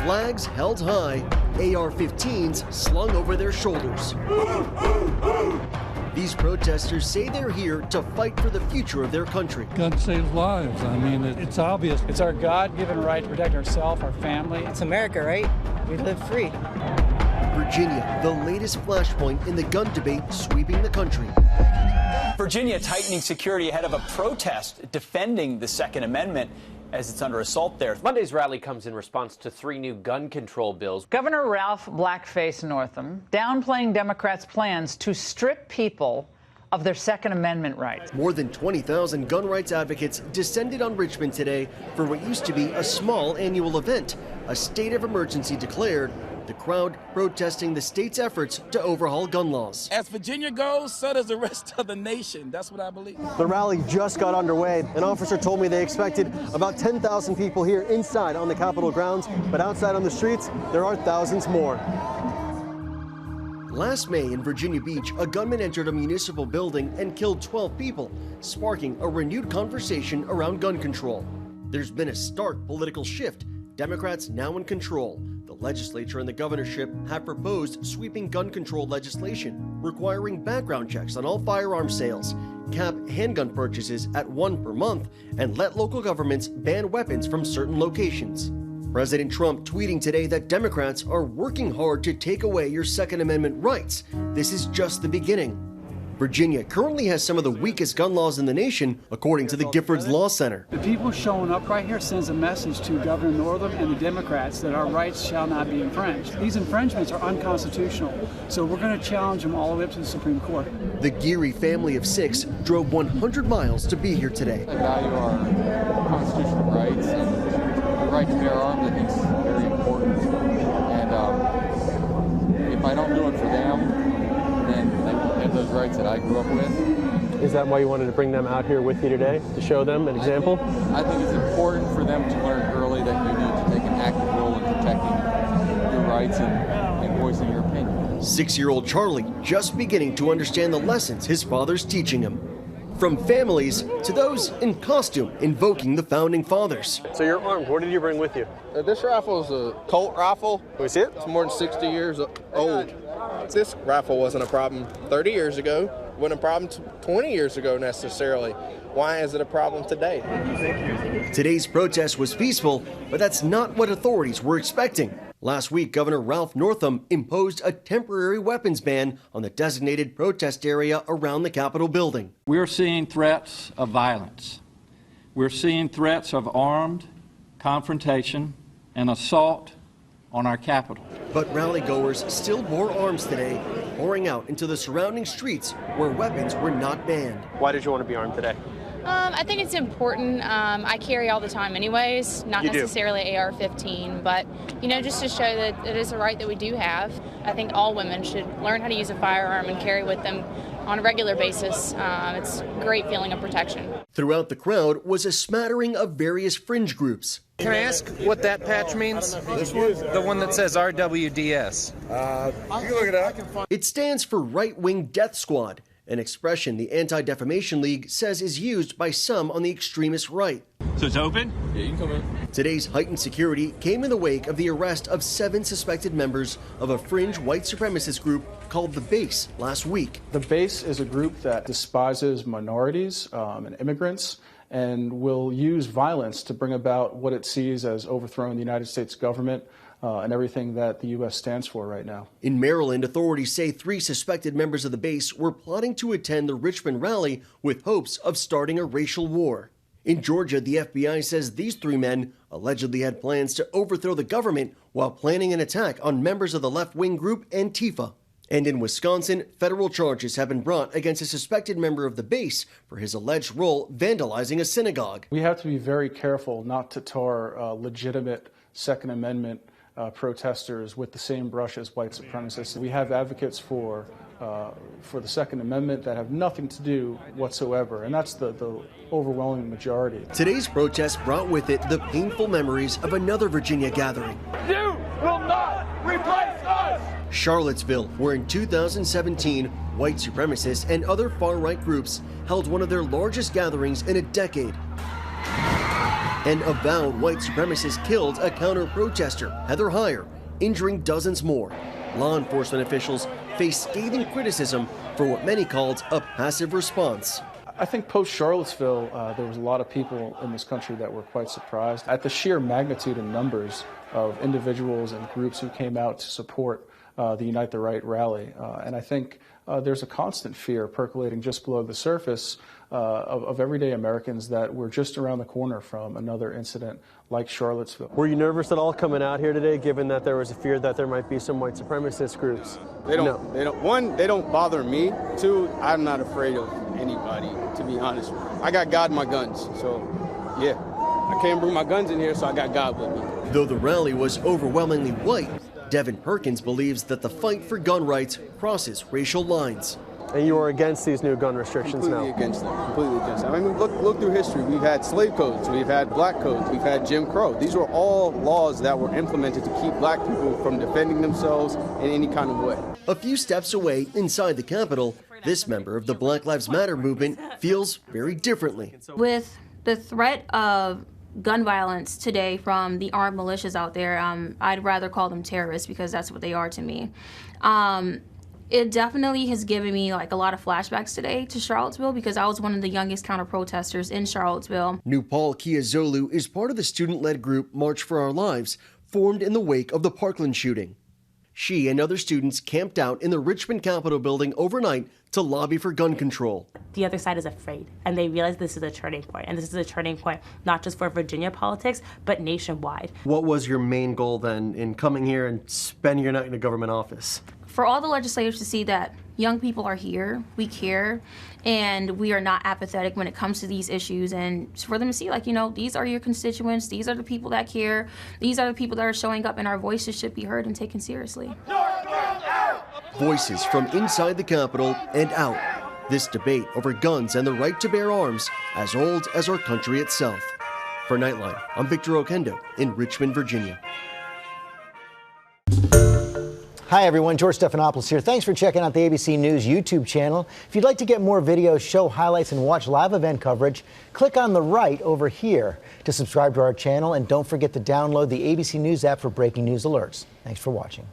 flags held high, AR-15s slung over their shoulders. These protesters say they're here to fight for the future of their country. Gun saves lives. I mean, it's obvious. It's our God-given right to protect ourselves, our family. It's America, right? We live free. Virginia, the latest flashpoint in the gun debate sweeping the country. Virginia tightening security ahead of a protest defending the Second Amendment as it's under assault there. Monday's rally comes in response to 3 new gun control bills. Governor Ralph Blackface Northam downplaying Democrats' plans to strip people of their Second Amendment rights. More than 20,000 gun rights advocates descended on Richmond today for what used to be a small annual event. A state of emergency declared, the crowd protesting the state's efforts to overhaul gun laws. As Virginia goes, so does the rest of the nation. That's what I believe. The rally just got underway. An officer told me they expected about 10,000 people here inside on the Capitol grounds, but outside on the streets, there are thousands more. Last May in Virginia Beach, a gunman entered a municipal building and killed 12 people, sparking a renewed conversation around gun control. There's been a stark political shift. Democrats now in control. The legislature and the governorship have proposed sweeping gun control legislation, requiring background checks on all firearm sales, cap handgun purchases at 1 per month, and let local governments ban weapons from certain locations. President Trump tweeting today that Democrats are working hard to take away your Second Amendment rights. This is just the beginning. Virginia currently has some of the weakest gun laws in the nation, according to the Giffords Law Center. The people showing up right here sends a message to Governor Northam and the Democrats that our rights shall not be infringed. These infringements are unconstitutional, so we're going to challenge them all the way up to the Supreme Court. The Geary family of 6 drove 100 miles to be here today. I value our constitutional rights, and the right to bear arms I think is very important. And if I don't do it for them, then they won't have those rights that I grew up with. Is that why you wanted to bring them out here with you today, to show them an example? I think it's important for them to learn early that you need to take an active role in protecting your rights and voicing your opinion. 6-year-old Charlie just beginning to understand the lessons his father's teaching him. From families to those in costume invoking the founding fathers. So you're armed. What did you bring with you? This rifle is a Colt rifle. Can we see it? It's more than 60 years old. This rifle wasn't a problem 30 years ago. It wasn't a problem 20 years ago necessarily. Why is it a problem today? Today's protest was peaceful, but that's not what authorities were expecting. Last week, Governor Ralph Northam imposed a temporary weapons ban on the designated protest area around the Capitol building. We're seeing threats of violence. We're seeing threats of armed confrontation and assault on our Capitol. But rally-goers still bore arms today, pouring out into the surrounding streets where weapons were not banned. Why did you want to be armed today? I think it's important. I carry all the time anyways, not necessarily AR-15, but, just to show that it is a right that we do have. I think all women should learn how to use a firearm and carry with them on a regular basis. It's a great feeling of protection. Throughout the crowd was a smattering of various fringe groups. Can I ask what that patch means? This one? The one that says RWDS. You look it up. It stands for Right-Wing Death Squad, an expression the Anti-Defamation League says is used by some on the extremist right. So it's open? Yeah, you can come in. Today's heightened security came in the wake of the arrest of 7 suspected members of a fringe white supremacist group called The Base last week. The Base is a group that despises minorities and immigrants and will use violence to bring about what it sees as overthrowing the United States government and everything that the U.S. stands for right now. In Maryland, authorities say 3 suspected members of the Base were plotting to attend the Richmond rally with hopes of starting a racial war. In Georgia, the FBI says these 3 men allegedly had plans to overthrow the government while planning an attack on members of the left-wing group Antifa. And in Wisconsin, federal charges have been brought against a suspected member of the Base for his alleged role vandalizing a synagogue. We have to be very careful not to tar legitimate Second Amendment protesters with the same brush as white supremacists. We have advocates for the Second Amendment that have nothing to do whatsoever, and that's the overwhelming majority. Today's protest brought with it the painful memories of another Virginia gathering. You will not replace us! Charlottesville, where in 2017, white supremacists and other far-right groups held one of their largest gatherings in a decade. An avowed white supremacist killed a counter-protester, Heather Heyer, injuring dozens more. Law enforcement officials face scathing criticism for what many called a passive response. I think post-Charlottesville, there was a lot of people in this country that were quite surprised at the sheer magnitude and numbers of individuals and groups who came out to support the Unite the Right rally. And I think there's a constant fear percolating just below the surface of everyday Americans that we're just around the corner from another incident like Charlottesville. Were you nervous at all coming out here today, given that there was a fear that there might be some white supremacist groups? They don't. One, they don't bother me. Two, I'm not afraid of anybody, to be honest. I got God in my guns, so yeah. I can't bring my guns in here, so I got God with me. Though the rally was overwhelmingly white, Devin Perkins believes that the fight for gun rights crosses racial lines. And you are against these new gun restrictions now? Completely against them. Completely against them. I mean, look through history. We've had slave codes. We've had black codes. We've had Jim Crow. These were all laws that were implemented to keep black people from defending themselves in any kind of way. A few steps away inside the Capitol, this member of the Black Lives Matter movement feels very differently. With the threat of gun violence today from the armed militias out there, I'd rather call them terrorists because that's what they are to me. It definitely has given me like a lot of flashbacks today to Charlottesville because I was one of the youngest counter-protesters in Charlottesville. Nupol Kiazolu is part of the student-led group March for Our Lives, formed in the wake of the Parkland shooting. She and other students camped out in the Richmond Capitol building overnight to lobby for gun control. The other side is afraid, and they realize this is a turning point, and this is a turning point not just for Virginia politics, but nationwide. What was your main goal then in coming here and spending your night in a government office? For all the legislators to see that young people are here, we care, and we are not apathetic when it comes to these issues, and for them to see, like, you know, these are your constituents, these are the people that care, these are the people that are showing up, and our voices should be heard and taken seriously. Voices from inside the Capitol and out. This debate over guns and the right to bear arms, as old as our country itself. For Nightline, I'm Victor Okendo in Richmond, Virginia. Hi everyone, George Stephanopoulos here. Thanks for checking out the ABC News YouTube channel. If you'd like to get more videos, show highlights, and watch live event coverage, click on the right over here to subscribe to our channel, and don't forget to download the ABC News app for breaking news alerts. Thanks for watching.